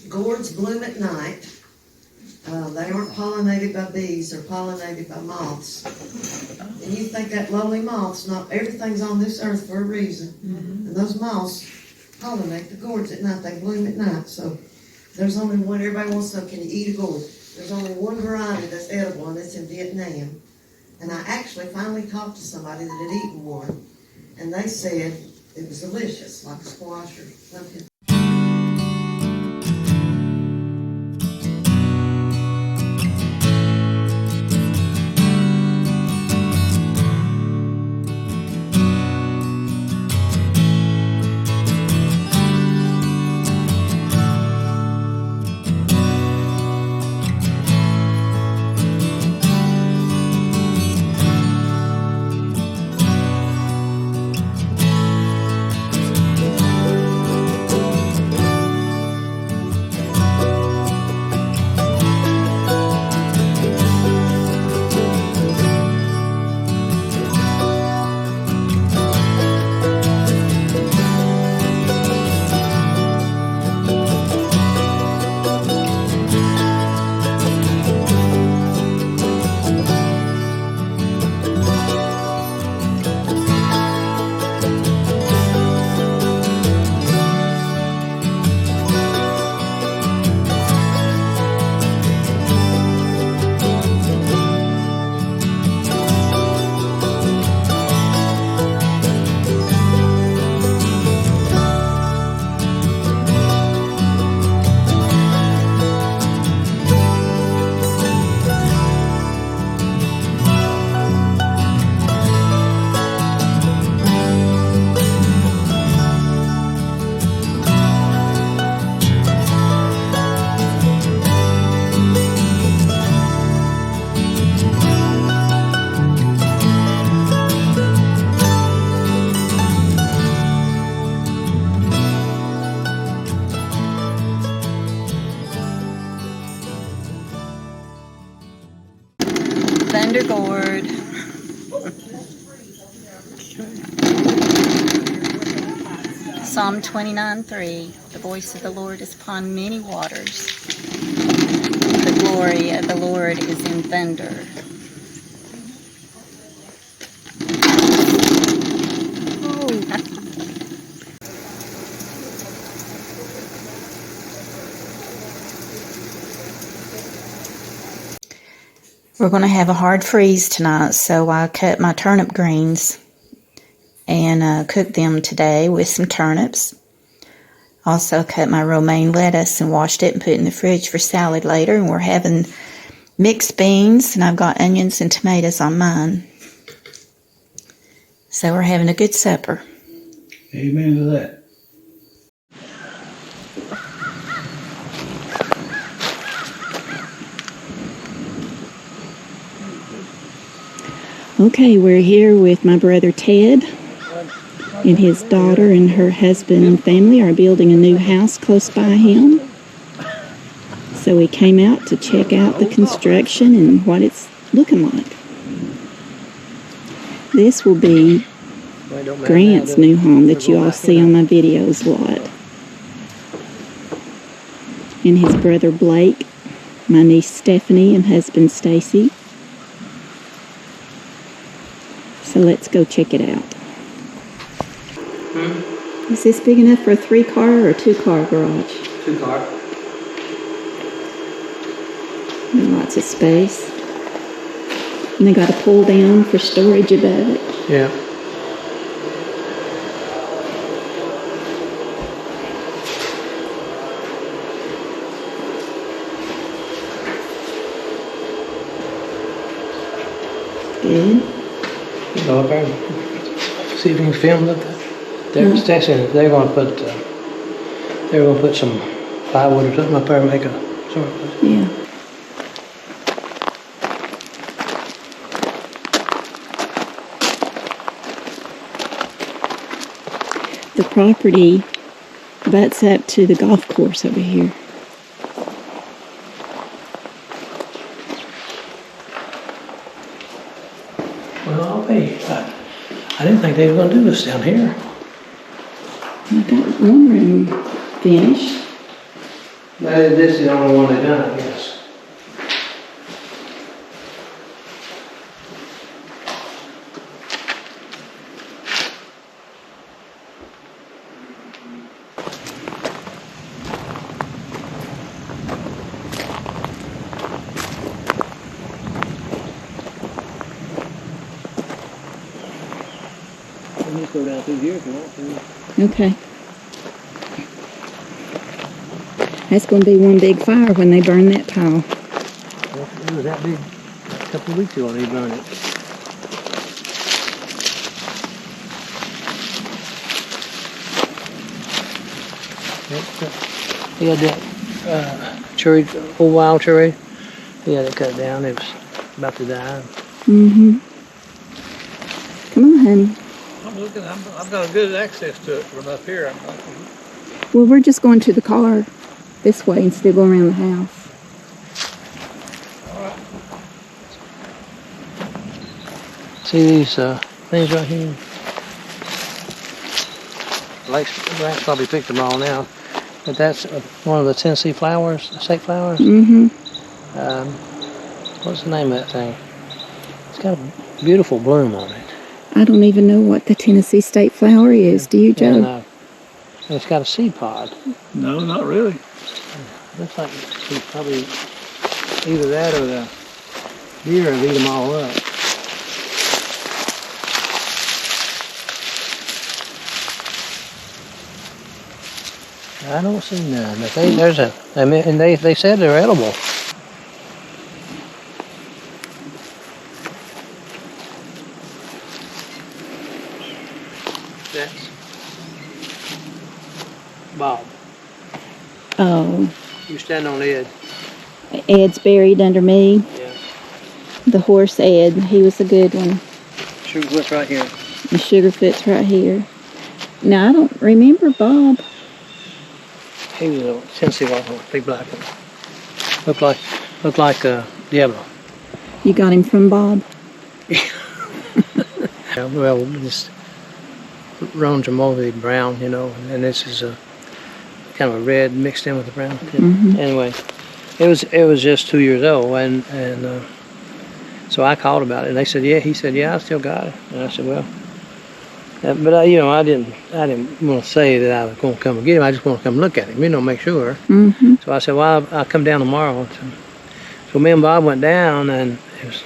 Gourds bloom at night. They aren't pollinated by bees, they're pollinated by moths. And you think that lowly moths, not everything's on this earth for a reason. And those moths pollinate the gourds at night. They bloom at night. So there's only one, everybody wants to know, can you eat a gourd? There's only one variety that's edible, and it's in Vietnam. And I actually finally talked to somebody that had eaten one, and they said it was delicious, like a squash or something. Thunder Gourd. Psalm 29:3. The voice of the Lord is upon many waters. The glory of the Lord is in thunder. We're going to have a hard freeze tonight, so I cut my turnip greens and cooked them today with some turnips. Also cut my romaine lettuce and washed it and put it in the fridge for salad later. And we're having mixed beans, and I've got onions and tomatoes on mine. So we're having a good supper. Amen to that. Okay, we're here with my brother Ted, and his daughter and her husband and family are building a new house close by him. So we came out to check out the construction and what it's looking like. This will be Grant's new home that you all see on my videos a lot. And his brother Blake, my niece Stephanie, and husband Stacy. So let's go check it out. Is this big enough for a 3-car or a 2-car garage? 2-car. And lots of space. And they got a pull down for storage above it. Yeah. Good. Go up there and see if you can film it. They're Stacy, they're gonna put some plywood or something up there and make a sort of. Yeah. The property butts up to the golf course over here. Well, I'll be. I didn't think they were gonna do this down here. I've got one room finished. This is the only one they done, I guess. You just go down through here if you want to. Okay. That's going to be one big fire when they burn that pile. Well, it was that big a couple of weeks ago they burned it. He had that cherry, old wild cherry. He had it cut down. It was about to die. Mm-hmm. Come on, honey. I'm looking. I've got a good access to it from up here. Well, we're just going to the car this way instead of going around the house. All right. See these things right here? Black's probably picked them all now. But that's one of the Tennessee flowers, the state flowers. Mm-hmm. What's the name of that thing? It's got a beautiful bloom on it. I don't even know what the Tennessee state flower is. Do you, Joe? And it's got a seed pod. No, not really. Looks like it's probably either that or the deer have eat them all up. I don't see none, but they said they're edible. That's Bob. Oh, You stand on Ed. Ed's buried under me. Yeah. The horse Ed, he was a good one. Sugarfoot's right here. And Sugarfoot's right here. Now, I don't remember Bob. He was a Tennessee Longhorn, big black one. Looked like Diablo. You got him from Bob? Yeah, well, this roans are mostly brown, and this is a kind of a red mixed in with the brown. Mm-hmm. Anyway, it was just 2 years old, and so I called about it, and they said, yeah. He said, yeah, I still got it, and I said, well. But I didn't want to say that I was going to come and get him. I just want to come look at him, make sure. Mm-hmm. So I said, well, I'll come down tomorrow. So me and Bob went down, and it was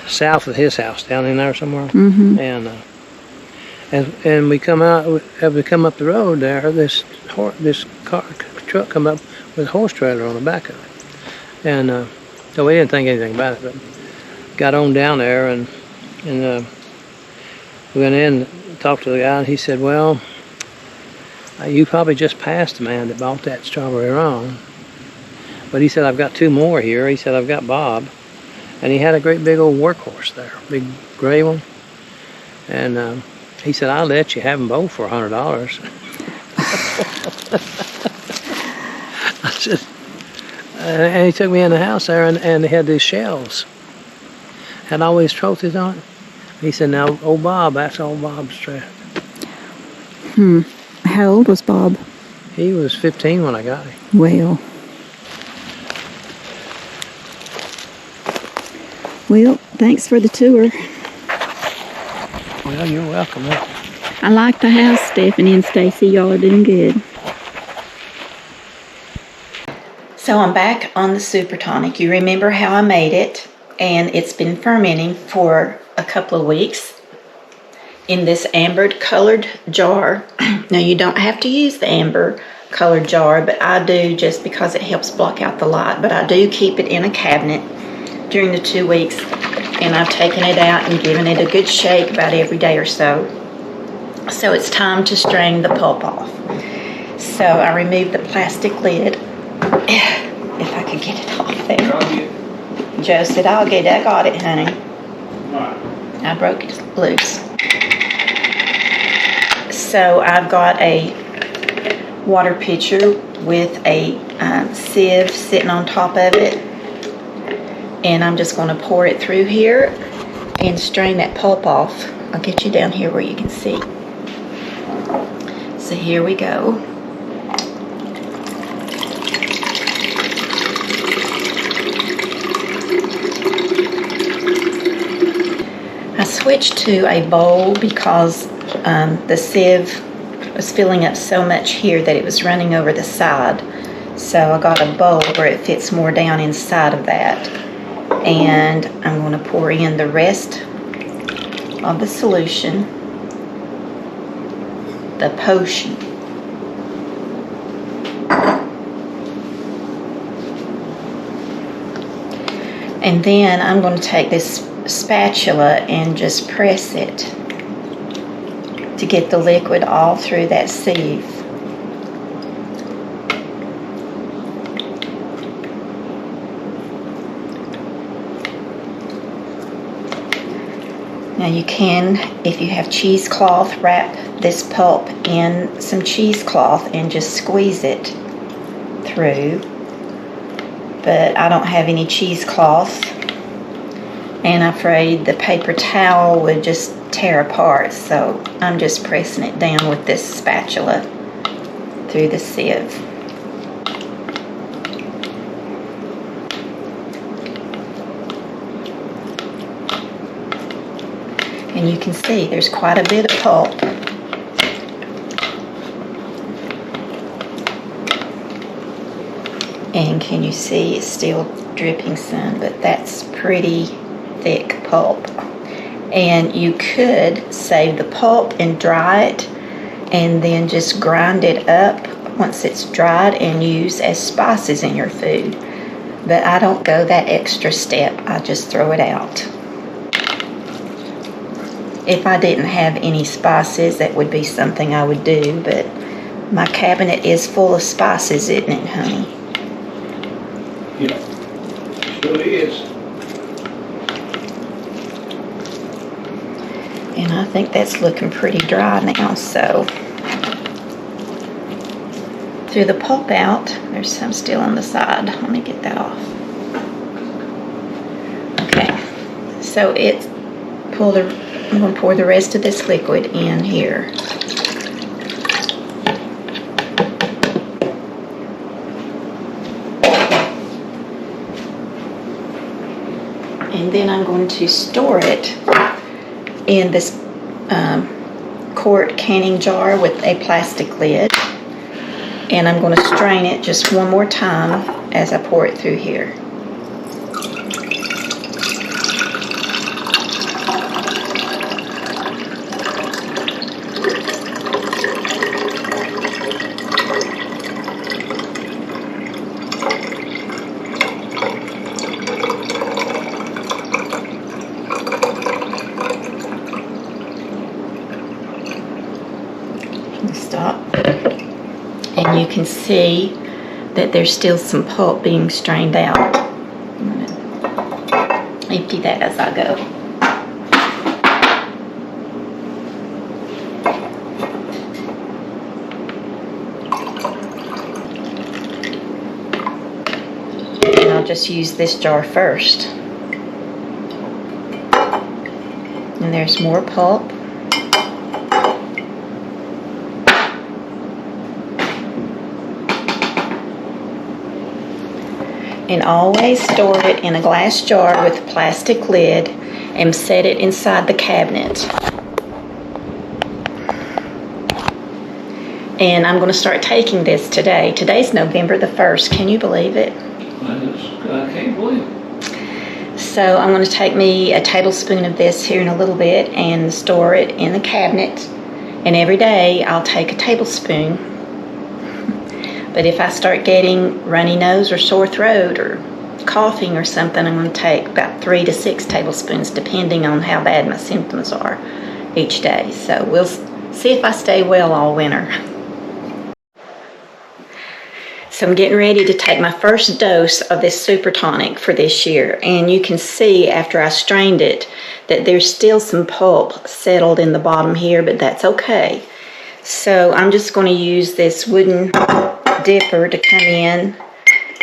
south of his house, down in there somewhere. Mm-hmm. And we come out, as we come up the road there, this truck come up with a horse trailer on the back of it. And so we didn't think anything about it, but got on down there and we went in and talked to the guy, and he said, well, you probably just passed the man that bought that strawberry wrong. But he said, I've got 2 more here. He said, I've got Bob. And he had a great big old workhorse there, big gray one. And he said, "I'll let you have them both for $100." I said, and he took me in the house there, and they had these shelves. Had all these trophies on it. He said, "Now, old Bob, that's old Bob's trap." How old was Bob? He was 15 when I got him. Well, thanks for the tour. Well, you're welcome. Man. I like the house, Stephanie and Stacy. Y'all are doing good. So I'm back on the Super Tonic. You remember how I made it, and it's been fermenting for a couple of weeks in this amber colored jar. Now you don't have to use the amber colored jar, but I do just because it helps block out the light. But I do keep it in a cabinet during the 2 weeks, and I've taken it out and given it a good shake about every day or so. So it's time to strain the pulp off. So I removed the plastic lid, if I could get it off there. Joe said, I got it, honey. I broke it loose. So I've got a water pitcher with a sieve sitting on top of it. And I'm just going to pour it through here and strain that pulp off. I'll get you down here where you can see. So here we go. I switched to a bowl because the sieve was filling up so much here that it was running over the side. So I got a bowl where it fits more down inside of that. And I'm going to pour in the rest of the solution, the potion. And then I'm going to take this spatula and just press it to get the liquid all through that sieve. Now you can, if you have cheesecloth, wrap this pulp in some cheesecloth and just squeeze it through. But I don't have any cheesecloth, and I'm afraid the paper towel would just tear apart, so I'm just pressing it down with this spatula through the sieve. And you can see there's quite a bit of pulp. And can you see it's still dripping some, but that's pretty thick pulp. And you could save the pulp and dry it and then just grind it up once it's dried and use as spices in your food. But I don't go that extra step. I just throw it out. If I didn't have any spices, that would be something I would do, but my cabinet is full of spices, isn't it, honey? Yeah, sure is. And I think that's looking pretty dry now, so threw the pulp out. There's some still on the side. Let me get that off. Okay, so I'm going to pour the rest of this liquid in here. And then I'm going to store it in this quart canning jar with a plastic lid. And I'm going to strain it just one more time as I pour it through here. Stop. And you can see that there's still some pulp being strained out. I'm going to empty that as I go. And I'll just use this jar first. And there's more pulp. And always store it in a glass jar with a plastic lid and set it inside the cabinet. And I'm going to start taking this today. Today's November the 1st. Can you believe it? I can't believe it. So I'm going to take me a tablespoon of this here in a little bit and store it in the cabinet. And every day I'll take a tablespoon. But if I start getting runny nose or sore throat or coughing or something, I'm going to take about 3 to 6 tablespoons depending on how bad my symptoms are each day. So we'll see if I stay well all winter. So I'm getting ready to take my first dose of this Super Tonic for this year. And you can see after I strained it that there's still some pulp settled in the bottom here, but that's okay. So I'm just going to use this wooden dipper to come in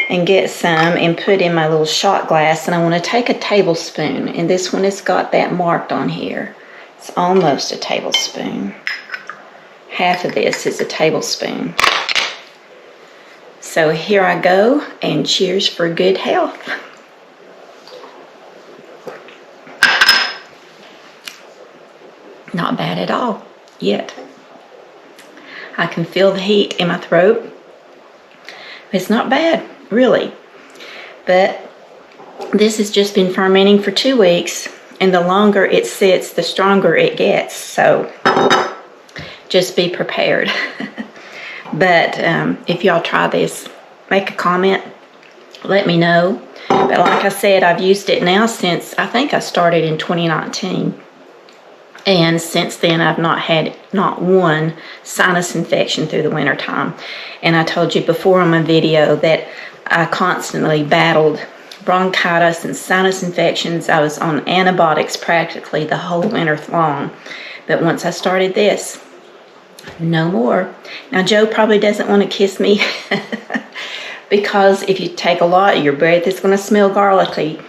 and get some and put in my little shot glass. And I want to take a tablespoon. And this one has got that marked on here. It's almost a tablespoon. Half of this is a tablespoon. So here I go, and cheers for good health. Not bad at all, yet. I can feel the heat in my throat. It's not bad, really. But this has just been fermenting for 2 weeks, and the longer it sits, the stronger it gets. So just be prepared. But if y'all try this, make a comment, let me know. But like I said, I've used it now since, I think I started in 2019. And since then, I've not had not one sinus infection through the winter time. And I told you before on my video that I constantly battled bronchitis and sinus infections. I was on antibiotics practically the whole winter long. But once I started this, no more. Now, Joe probably doesn't want to kiss me because if you take a lot, your breath is going to smell garlicky.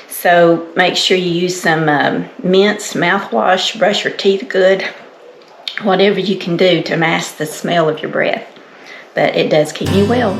So make sure you use some mints, mouthwash, brush your teeth good, whatever you can do to mask the smell of your breath. But it does keep me well.